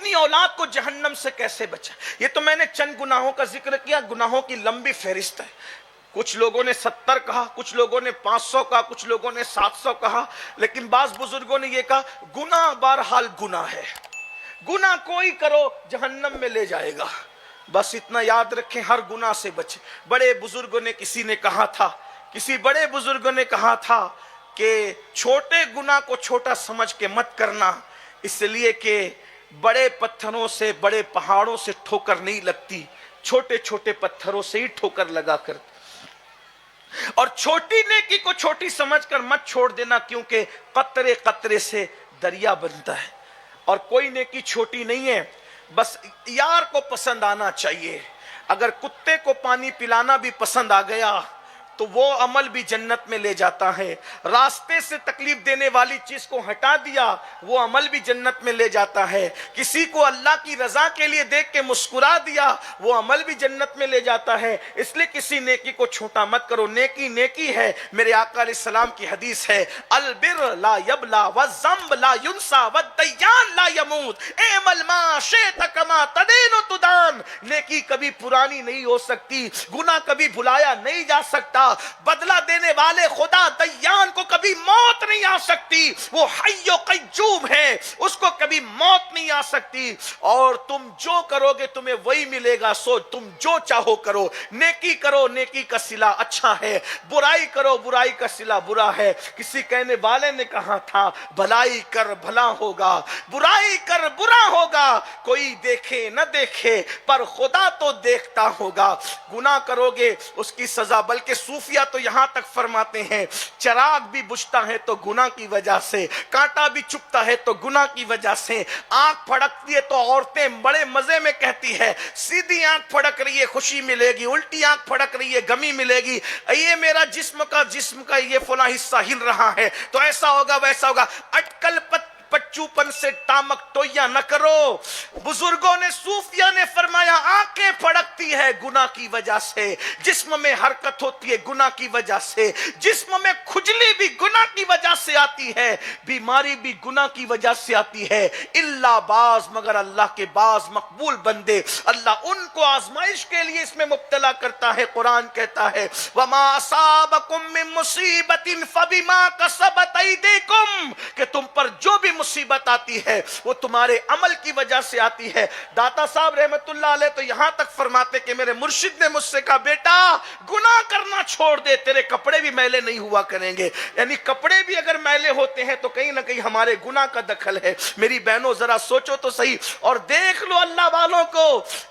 اپنی اولاد کو جہنم سے کیسے بچائیں. یہ تو میں نے چند گناہوں کا ذکر کیا، گناہوں کی لمبی فہرست ہے. کچھ لوگوں نے 70 کہا، کچھ لوگوں نے 500 کہا، کچھ لوگوں نے 700 کہا، لیکن بعض بزرگوں نے یہ کہا گناہ بہرحال گناہ ہے، گناہ کوئی کرو جہنم میں لے جائے گا. بس اتنا یاد رکھیں ہر گناہ سے بچیں. بڑے بزرگوں نے کسی بڑے بزرگوں نے کہا تھا کہ چھوٹے گناہ کو چھوٹا سمجھ کے مت کرنا، اس لیے کہ بڑے پتھروں سے، بڑے پہاڑوں سے ٹھوکر نہیں لگتی، چھوٹے چھوٹے پتھروں سے ہی ٹھوکر لگا کرتی. اور چھوٹی نیکی کو چھوٹی سمجھ کر مت چھوڑ دینا، کیونکہ قطرے قطرے سے دریا بنتا ہے. اور کوئی نیکی چھوٹی نہیں ہے، بس یار کو پسند آنا چاہیے. اگر کتے کو پانی پلانا بھی پسند آ گیا تو وہ عمل بھی جنت میں لے جاتا ہے. راستے سے تکلیف دینے والی چیز کو ہٹا دیا، وہ عمل بھی جنت میں لے جاتا ہے. کسی کو اللہ کی رضا کے لیے دیکھ کے مسکرا دیا، وہ عمل بھی جنت میں لے جاتا ہے. اس لیے کسی نیکی کو چھوٹا مت کرو. نیکی نیکی ہے. میرے آقا علیہ السلام کی حدیث ہے، البر لا یبلا والذنب لا ینسا والدیان لا یموت اعمل ما شئت کما تدین تدان. نیکی کبھی پرانی نہیں ہو سکتی، گناہ کبھی بھلایا نہیں جا سکتا، بدلہ دینے والے خدا دیان کو کبھی موت نہیں آ سکتی. وہ حی و قیوم ہے، اس کو کبھی موت نہیں آ سکتی. اور تم جو کرو گے تمہیں وہی ملے گا. سو تم جو چاہو کرو. نیکی کرو، نیکی کا صلہ اچھا ہے. برائی کرو، برائی کا صلہ برا ہے. کسی کہنے والے نے کہا تھا بھلائی کر بھلا ہوگا، برائی کر برا ہوگا. کوئی دیکھے نہ دیکھے پر خدا تو دیکھتا ہوگا. گناہ کرو گے اس کی سزا. بلکہ صوفیہ تو یہاں تک فرماتے ہیں چراغ بھی بجھتا ہے تو گناہ کی وجہ سے، کانٹا بھی چبھتا ہے تو گناہ کی وجہ سے. آنکھ پھڑکتی ہے تو عورتیں بڑے مزے میں کہتی ہے سیدھی آنکھ پھڑک رہی ہے خوشی ملے گی، الٹی آنکھ پھڑک رہی ہے غمی ملے گی. یہ میرا جسم کا یہ فلاں حصہ ہل رہا ہے تو ایسا ہوگا ویسا ہوگا. اٹکل پچو پن سے ٹامک ٹویا نہ کرو. بزرگوں نے، صوفیہ نے فرمایا آنکھیں پھڑکتی ہے گناہ کی وجہ سے، جسم میں حرکت ہوتی ہے گناہ کی وجہ سے، جسم میں کھجلی بھی گناہ کی وجہ سے آتی ہے، بیماری بھی گناہ کی وجہ سے آتی ہے. اللہ بعض، مگر اللہ کے بعض مقبول بندے اللہ ان کو آزمائش کے لیے اس میں مبتلا کرتا ہے. قرآن کہتا ہے وما اصابکم من مصیبت فبما کسبت ایدیکم، کہ تم پر جو بھی مصیبت آتی ہے وہ تمہارے عمل کی وجہ سے آتی ہے. داتا صاحب رحمت اللہ علیہ تو یہاں تک فرماتے کہ میرے مرشد نے مجھ سے کہا بیٹا گناہ کرنا چھوڑ دے، تیرے کپڑے بھی میلے نہیں ہوا کریں گے. یعنی کپڑے بھی اگر میلے ہوتے ہیں تو کہیں نہ کہیں ہمارے گناہ کا دخل ہے. میری بہنوں ذرا سوچو تو صحیح. اور دیکھ لو اللہ والوں کو،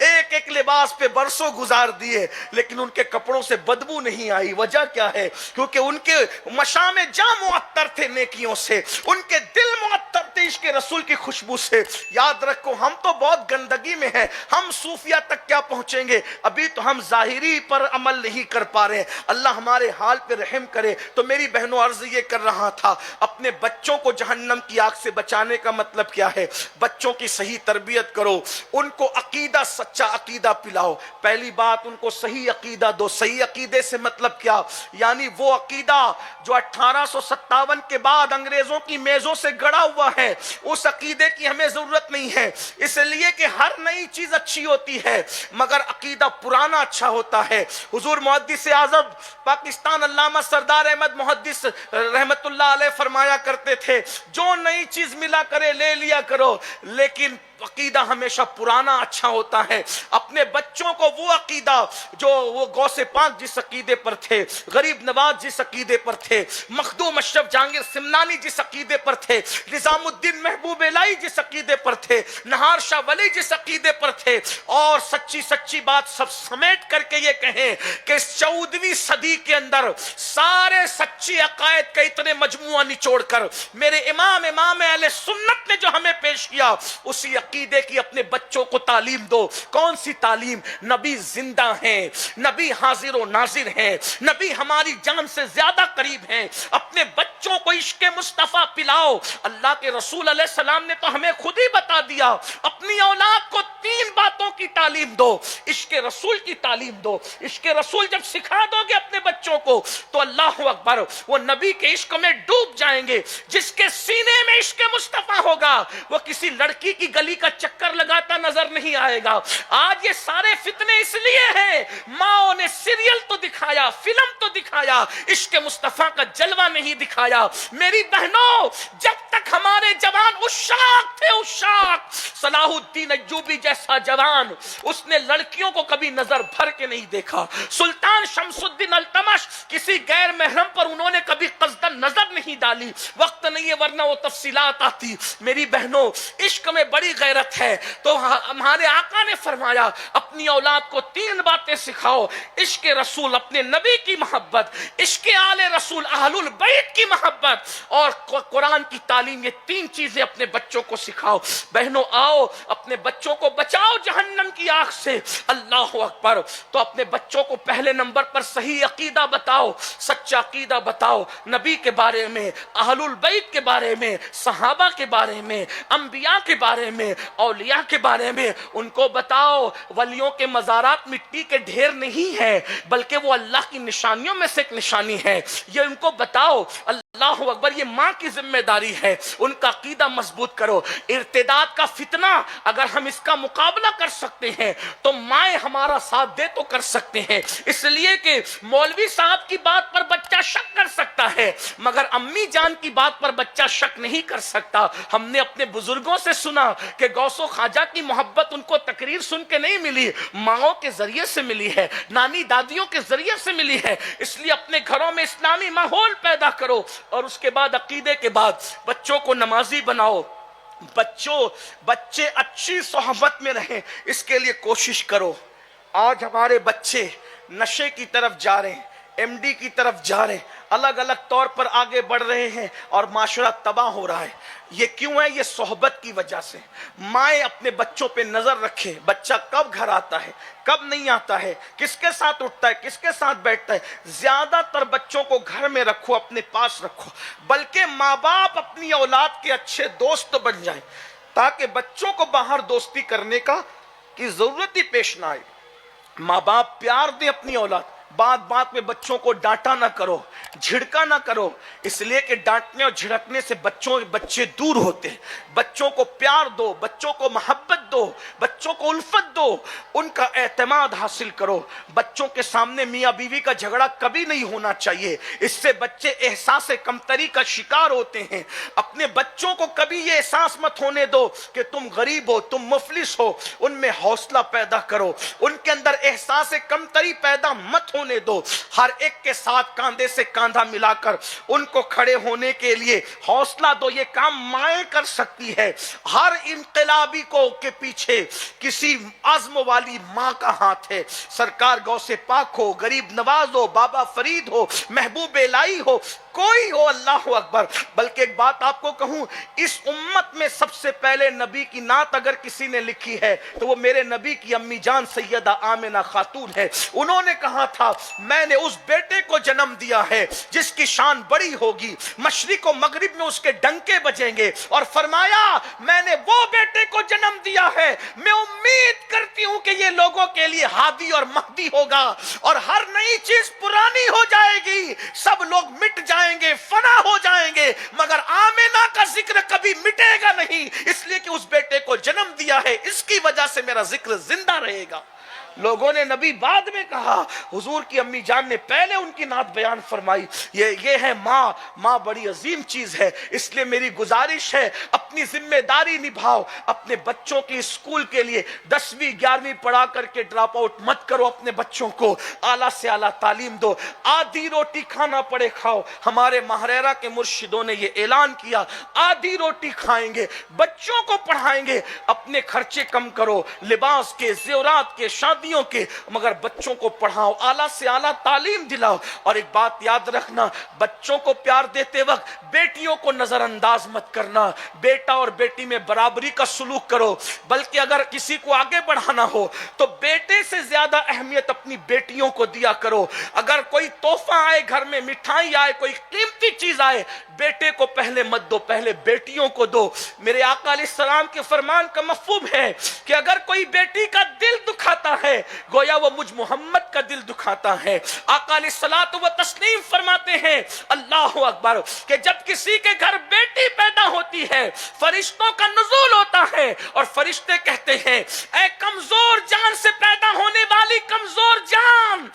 ایک ایک لباس پہ برسوں گزار دیے لیکن ان کے کپڑوں سے بدبو نہیں آئی. وجہ کیا ہے؟ کیونکہ ان کے مشام جاں معطر تھے نیکیوں سے، ان کے دل معطر تھے عشق رسول کی خوشبو سے. یاد رکھو ہم تو بہت گندگی میں ہیں، ہم صوفیہ تک کیا پہنچیں گے؟ ابھی تو ہم ظاہری پر عمل نہیں کر پا رہے ہیں. اللہ ہمارے حال پہ رحم کرے. تو میری بہنوں عرض یہ کر رہا تھا اپنے بچوں کو جہنم کی آگ سے بچانے کا مطلب کیا ہے؟ بچوں کی صحیح تربیت کرو، ان کو عقیدہ، سچا عقیدہ پلاؤ. پہلی بات ان کو صحیح عقیدہ دو. صحیح عقیدے سے مطلب کیا؟ یعنی وہ عقیدہ جو 1857 کے بعد انگریزوں کی میزوں سے گڑا ہوا ہے، اس عقیدے کی ہمیں ضرورت نہیں ہے. اس لیے کہ ہر نئی چیز اچھی ہوتی ہے مگر عقیدہ پرانا اچھا ہوتا ہے. حضور محدث اعظم پاکستان علامہ سردار احمد محدث رحمت اللہ علیہ فرمایا کرتے تھے جو نئی چیز ملا کرے لے لیا کرو، لیکن عقیدہ ہمیشہ پرانا اچھا ہوتا ہے. اپنے بچوں کو وہ عقیدہ جو وہ غوث پاک جس عقیدے پر تھے، غریب نواز جس عقیدے پر تھے، مخدوم اشرف جہانگیر سمنانی جس عقیدے پر تھے، نظام الدین محبوب الہی جس عقیدے پر تھے، نہار شاہ ولی جس عقیدے پر تھے، اور سچی بات سب سمیٹ کر کے یہ کہیں کہ 14ویں صدی کے اندر سارے سچی عقائد کا اتنے مجموعہ نچوڑ کر میرے امام اہل سنت نے جو ہمیں پیش کیا، اسی عقیدے کی اپنے بچوں کو تعلیم دو. کون سی تعلیم؟ نبی زندہ ہیں، نبی حاضر و ناظر ہیں، نبی ہماری جان سے زیادہ قریب ہیں. اپنے بچوں کو عشق مصطفیٰ پلاؤ. اللہ کے رسول علیہ السلام نے تو ہمیں خود ہی بتا دیا اپنی اولاد کو 3 باتوں کی تعلیم دو. عشق رسول کی تعلیم دو. عشق رسول جب سکھا دو گے اپنے بچوں کو تو اللہ اکبر وہ نبی کے عشق میں ڈوب جائیں گے. جس کے سینے میں عشق مصطفیٰ ہوگا وہ کسی لڑکی کی گلی کا چکر لگاتا نظر نہیں آئے گا. آج یہ سارے فتنے اس لیے ہیں ماؤں نے سیریل تو دکھایا, فلم تو دکھایا, عشق مصطفیٰ کا جلوہ نہیں دکھایا. میری بہنوں, جب تک ہمارے جوان عشاق تھے, عشاق, صلاح الدین ایوبی جیسا جوان, اس نے لڑکیوں کو کبھی نظر بھر کے نہیں دیکھا. سلطان شمس الدین التمش, کسی غیر محرم پر انہوں نے کبھی قصدن نظر نہیں ڈالی. وقت نہیں ہے ورنہ وہ تفصیلات آتی. میری بہنوں, عشق میں بڑی غیرت ہے. تو ہمارے آقا نے فرمایا اپنی اولاد کو 3 باتیں سکھاؤ: عشق رسول, اپنے نبی کی محبت, عشق آل رسول, اہل البیت کی محبت, اور قرآن کی تعلیم. یہ 3 چیزیں اپنے بچوں کو سکھاؤ. بہنوں آؤ اپنے بچوں کو بچاؤ جہنم کی آگ سے. اللہ اکبر. تو اپنے بچوں کو پہلے نمبر پر صحیح عقیدہ بتاؤ, سچا عقیدہ بتاؤ, نبی کے بارے میں, اہل البیت کے بارے میں, صحابہ کے بارے میں, انبیاء کے بارے میں, اولیاء کے بارے میں. ان کو بتاؤ ولیوں کے مزارات مٹی کے ڈھیر نہیں ہے بلکہ وہ اللہ کی نشانیوں میں سے ایک نشانی ہے. یہ ان کو بتاؤ. اللہ اکبر. یہ ماں کی ذمہ داری ہے. ان کا عقیدہ مضبوط کرو. ارتداد کا فتنہ اگر ہم اس کا مقابلہ کر سکتے ہیں تو مائیں ہمارا ساتھ دے تو کر سکتے ہیں. اس لیے کہ مولوی صاحب کی بات پر بچہ شک کر سکتا ہے مگر امی جان کی بات پر بچہ شک نہیں کر سکتا. ہم نے اپنے بزرگوں سے سنا کہ غوث و خواجہ کی محبت ان کو تقریر سن کے نہیں ملی, ماؤں کے ذریعے سے ملی ہے, نانی دادیوں کے ذریعے سے ملی ہے. اس لیے اپنے گھروں میں اسلامی ماحول پیدا کرو اور اس کے بعد عقیدے کے بعد بچوں کو نمازی بناؤ. بچے اچھی صحبت میں رہیں, اس کے لیے کوشش کرو. آج ہمارے بچے نشے کی طرف جا رہے ہیں, ایم ڈی کی طرف جا رہے ہیں, الگ الگ طور پر آگے بڑھ رہے ہیں اور معاشرہ تباہ ہو رہا ہے. یہ کیوں ہے؟ یہ صحبت کی وجہ سے. مائیں اپنے بچوں پہ نظر رکھے, بچہ کب گھر آتا ہے, کب نہیں آتا ہے, کس کے ساتھ اٹھتا ہے, کس کے ساتھ بیٹھتا ہے. زیادہ تر بچوں کو گھر میں رکھو, اپنے پاس رکھو, بلکہ ماں باپ اپنی اولاد کے اچھے دوست بن جائیں تاکہ بچوں کو باہر دوستی کرنے کی ضرورت ہی پیش نہ آئے. ماں باپ پیار دیں اپنی اولاد, بات بات میں بچوں کو ڈانٹا نہ کرو, جھڑکا نہ کرو, اس لیے کہ ڈانٹنے اور جھڑکنے سے بچے دور ہوتے ہیں. بچوں کو پیار دو, بچوں کو محبت دو, بچوں کو الفت دو, ان کا اعتماد حاصل کرو. بچوں کے سامنے میاں بیوی کا جھگڑا کبھی نہیں ہونا چاہیے, اس سے بچے احساس کمتری کا شکار ہوتے ہیں. اپنے بچوں کو کبھی یہ احساس مت ہونے دو کہ تم غریب ہو, تم مفلس ہو. ان میں حوصلہ پیدا کرو, ان کے اندر احساس کمتری پیدا مت ہونے دو. ہر ایک کے ساتھ کاندھے سے کاندھا ملا کر ان کو کھڑے ہونے کے لیے حوصلہ دو. یہ کام مائیں کر سکتی ہے. ہر انقلابی کو کے پیچھے کسی عزم والی ماں کا ہاتھ ہے. سرکار غوث پاک ہو, غریب نواز ہو, بابا فرید ہو, محبوب الہی ہو, کوئی ہو, اللہ اکبر. بلکہ ایک بات آپ کو کہوں, اس امت میں سب سے پہلے نبی کی نعت اگر کسی نے لکھی ہے تو وہ میرے نبی کی امی جان سیدہ آمنہ خاتون ہے. انہوں نے کہا تھا میں نے اس بیٹے کو جنم دیا ہے جس کی شان بڑی ہوگی, مشرق و مغرب میں اس کے ڈنکے بجیں گے, اور فرمایا میں نے وہ بیٹے کو جنم دیا ہے, میں امید کرتی ہوں کہ یہ لوگوں کے لیے ہادی اور مہدی ہوگا, اور ہر نئی چیز پرانی ہو جائے گی, سب لوگ مٹ جائیں گے, فنا ہو جائیں گے, مگر آمنہ کا ذکر کبھی مٹے گا نہیں, اس لیے کہ اس بیٹے کو جنم دیا ہے, اس کی وجہ سے میرا ذکر زندہ رہے گا. لوگوں نے نبی بعد میں کہا, حضور کی امی جان نے پہلے ان کی نعت بیان فرمائی. یہ ہے ماں. ماں بڑی عظیم چیز ہے. اس لیے میری گزارش ہے اپنی ذمہ داری نبھاؤ. اپنے بچوں کی اسکول کے لیے 10ویں 11ویں پڑھا کر کے ڈراپ آؤٹ مت کرو. اپنے بچوں کو اعلیٰ سے اعلیٰ تعلیم دو. آدھی روٹی کھانا پڑے کھاؤ. ہمارے ماہریرا کے مرشدوں نے یہ اعلان کیا, آدھی روٹی کھائیں گے, بچوں کو پڑھائیں گے. اپنے خرچے کم کرو, لباس کے, زیورات کے, شادیوں کے, مگر بچوں کو پڑھاؤ, اعلیٰ سے اعلیٰ تعلیم دلاؤ. اور ایک بات یاد رکھنا, بچوں کو پیار دیتے وقت بیٹیوں کو نظر انداز مت کرنا. بیٹا اور بیٹی میں برابری کا سلوک کرو, بلکہ اگر کسی کو آگے بڑھانا ہو تو بیٹے سے زیادہ اہمیت اپنی بیٹیوں کو دیا کرو. اگر کوئی تحفہ آئے گھر میں, مٹھائی آئے, کوئی قیمتی چیز آئے, بیٹے کو پہلے مت دو, پہلے بیٹیوں کو دو. میرے آقا علیہ السلام کے فرمان کا مفہوم ہے کہ اگر کوئی بیٹی کا دل دکھاتا ہے ہے گویا وہ مجھ محمد کا دل دکھاتا ہے۔ آقا علیہ الصلوۃ و تسلیم فرماتے ہیں اللہ اکبر کہ جب کسی کے گھر بیٹی پیدا ہوتی ہے فرشتوں کا نزول ہوتا ہے اور فرشتے کہتے ہیں اے کمزور جان سے پیدا ہونے والی کمزور جان،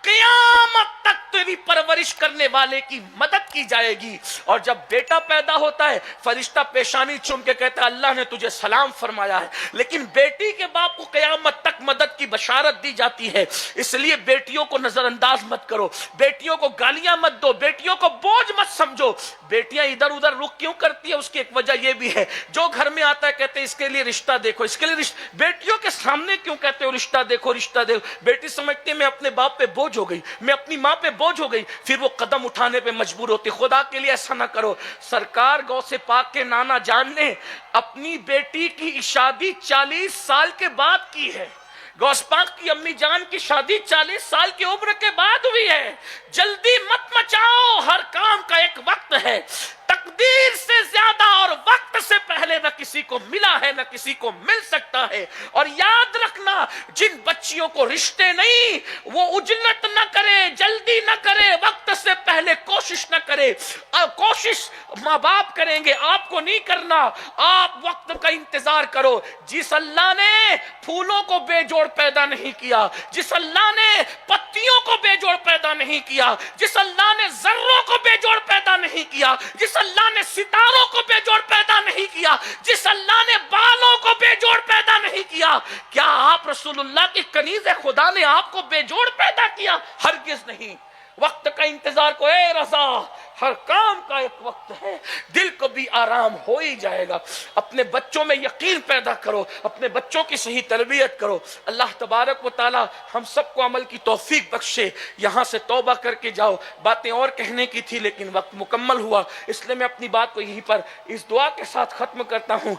قیامت تک تیری پرورش کرنے والے کی مدد کی جائے گی۔ اور جب بیٹا پیدا ہوتا ہے فرشتہ پیشانی چوم کے کہتا ہے اللہ نے تجھے سلام فرمایا ہے، لیکن بیٹی کے باپ کو قیامت تک مدد کی بشارت دی جاتی ہے۔ اس لیے بیٹیوں کو نظر انداز مت کرو، بیٹیوں کو گالیاں مت دو، بیٹیوں کو بوجھ مت سمجھو۔ بیٹیاں ادھر ادھر رخ کیوں کرتی ہے اس کی ایک وجہ یہ بھی ہے، جو گھر میں آتا ہے کہتے ہیں اس کے لیے رشتہ دیکھو، اس کے لیے رشتہ، بیٹیوں کے سامنے کیوں کہتے ہو رشتہ دیکھو رشتہ دیکھو؟ بیٹی سمجھتی ہے میں اپنے باپ پہ بوجھ ہو گئی، میں اپنی ماں پہ بوجھ ہو گئی، پھر وہ قدم اٹھانے پہ مجبور ہوتی۔ خدا کے لیے ایسا نہ کرو۔ سرکار غوث پاک کے نانا جان نے اپنی بیٹی کی شادی 40 سال کے بعد کی ہے۔ غوث پاک کی امی جان کی شادی 40 سال کی عمر کے بعد ہوئی ہے۔ جلدی مت مچاؤ، ہر کام کا ایک وقت ہے۔ تقدیر سے زیادہ اور وقت سے پہلے نہ کسی کو ملا ہے نہ کسی کو مل سکتا ہے۔ اور یاد رکھنا جن بچیوں کو رشتے نہیں وہ عجلت نہ کرے، جلدی نہ کرے، وقت سے پہلے کوشش نہ کرے۔ کوشش ماں باپ کریں گے، آپ کو نہیں کرنا، آپ وقت کا انتظار کرو۔ جس اللہ نے پھولوں کو بے جوڑ پیدا نہیں کیا، جس اللہ نے پتیوں کو بے جوڑ پیدا نہیں کیا، جس اللہ نے ذروں کو بے جوڑ پیدا نہیں کیا، جس اللہ نے ستاروں کو بے جوڑ پیدا نہیں کیا، جس اللہ نے بالوں کو بے جوڑ پیدا نہیں کیا، کیا آپ رسول اللہ کی کنیز خدا نے آپ کو بے جوڑ پیدا کیا؟ ہرگز نہیں۔ وقت کا انتظار کو، اے رضا ہر کام کا ایک وقت ہے، دل کو بھی آرام ہو ہی جائے گا۔ اپنے بچوں میں یقین پیدا کرو، اپنے بچوں کی صحیح تربیت کرو۔ اللہ تبارک و تعالی ہم سب کو عمل کی توفیق بخشے۔ یہاں سے توبہ کر کے جاؤ، باتیں اور کہنے کی تھی لیکن وقت مکمل ہوا، اس لیے میں اپنی بات کو یہیں پر اس دعا کے ساتھ ختم کرتا ہوں۔